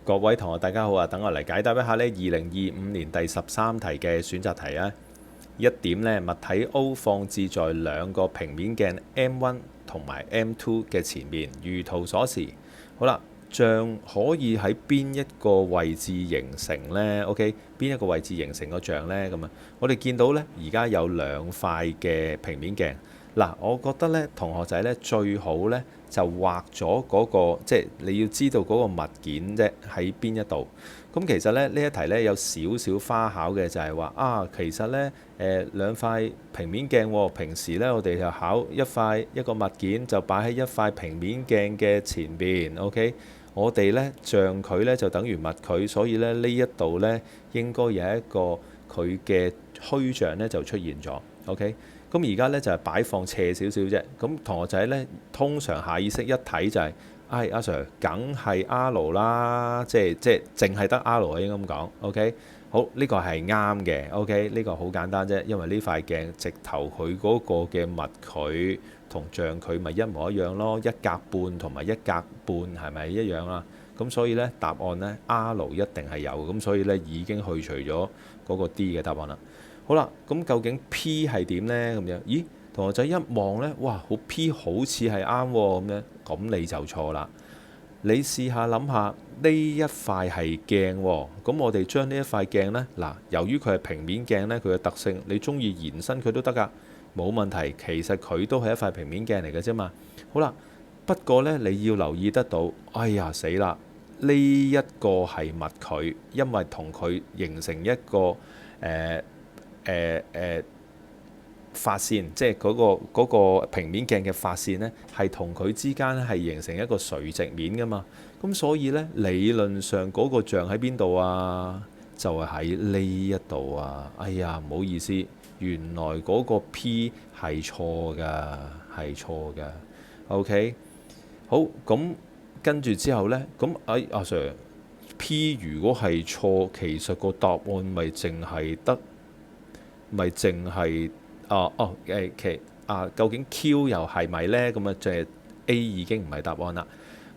各位同學大家好啊，等我嚟解答一下呢2025年第13題嘅選擇題啊。一點呢，物體 O 放置在兩個平面鏡 M1 同埋 M2 嘅前面，如圖所示。好啦，像可以喺邊一個位置形成呢？ OK， 邊一個位置形成個像呢？咁啊，我哋見到呢，而家有兩塊嘅平面鏡。嗱，我覺得咧，同學仔咧最好咧就畫咗嗰個，即係你要知道嗰個物件啫喺邊一度。咁其實咧呢一題咧有少少花巧嘅，就係話啊，其實咧兩塊平面鏡喎，平時咧我哋就考一個物件就擺喺一塊平面鏡嘅前邊，OK？我哋咧像佢咧就等於物佢，所以咧呢一度咧應該有一個佢嘅虛像咧就出現咗，OK？咁而家咧就係擺放斜少少啫。咁同學仔咧通常下意識一睇就係，阿 Sir 梗係 R 啦，即係淨係得 R 應該咁講。OK，好，呢個係啱嘅。OK，呢個好簡單啫，因為呢塊鏡直頭佢嗰個嘅物佢同像佢咪一模一樣咯，一格半同埋一格半係咪一樣啊？咁所以咧答案咧 R 一定係有，咁所以咧已經去除咗嗰個 D 嘅答案啦。好啦，咁究竟 P 係點呢？咁樣，咦，同學仔一望呢，哇，好 P 好似係啱喎，咁樣，咁你就錯啦。你試下諗下，呢一塊係鏡喎，咁我哋將呢一塊鏡呢，嗱，由於佢係平面鏡呢，佢嘅特性，你中意延伸佢都得㗎，冇問題。其實佢都係一塊平面鏡嚟嘅啫嘛。好啦，不過呢，你要留意得到，哎呀死啦，呢一個係物佢，因為同佢形成一個髮線，即係嗰個平面鏡嘅髮線呢，係同佢之間係形成一個垂直面㗎嘛。咁所以呢，理論上嗰個像喺邊度啊？就係喺呢一度啊！哎呀，唔好意思，原來嗰個 P 係錯㗎，係錯㗎。OK，好，咁跟住之後呢，咁阿 Sir，P 如果係錯，其實個答案咪淨係得。咪淨係究竟 Q 又係咪呢？咁啊，即係 A 已經唔係答案啦。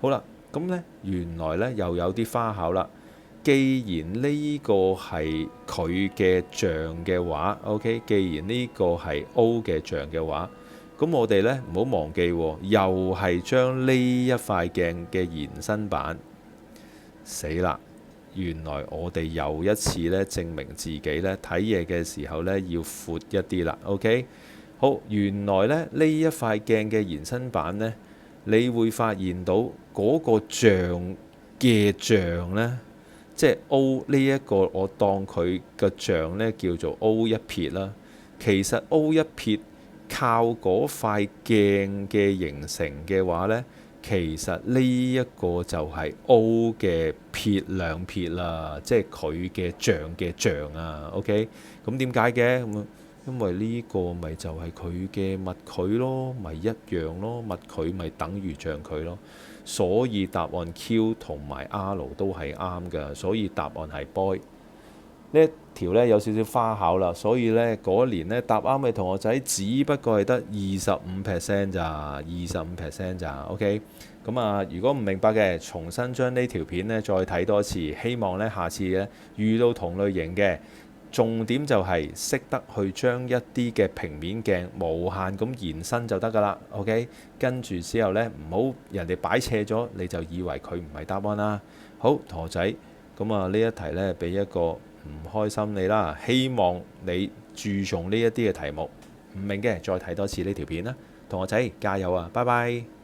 好啦，咁呢，原來呢又有啲花巧啦。既然呢個係佢嘅像嘅話，OK，既然呢個係 O 嘅像嘅話，咁我哋呢唔好忘記喎，又係將呢一塊鏡嘅延伸版，死啦！原來我哋又一次咧證明自己咧睇嘢嘅時候咧要闊一啲啦。OK，好，原來咧呢一塊鏡嘅延伸版呢，你會發現到嗰個像嘅像呢，即係 O 呢一個，我當佢個像呢叫做 O 一撇啦。其實 O 一撇靠嗰塊鏡嘅形成嘅話呢，其實呢一個就係 O 嘅撇兩撇啦，即係佢嘅像啊。OK，咁點解嘅？咁因為呢個咪就係佢嘅物佢咯，咪一樣咯，物佢咪等於像佢咯。所以答案 Q 同埋 R 都係啱㗎，所以答案係 boy。呢一條呢有少少花巧啦，所以呢嗰年呢答啱嘅同學仔只不過係得25% 咋，25% 咋。OK，咁啊，如果唔明白嘅，重新將呢條片呢再睇多次，希望呢下次呢遇到同類型嘅，重點就係識得去將一啲嘅平面鏡無限咁延伸就得㗎啦。OK，跟住之後呢，唔好人哋擺斜咗，你就以為佢唔係答案啦。好，同學仔，咁啊呢一題呢俾一個唔開心你啦，希望你注重呢一啲嘅題目，唔明嘅再睇多次呢條片啦。同學仔加油啊，拜拜。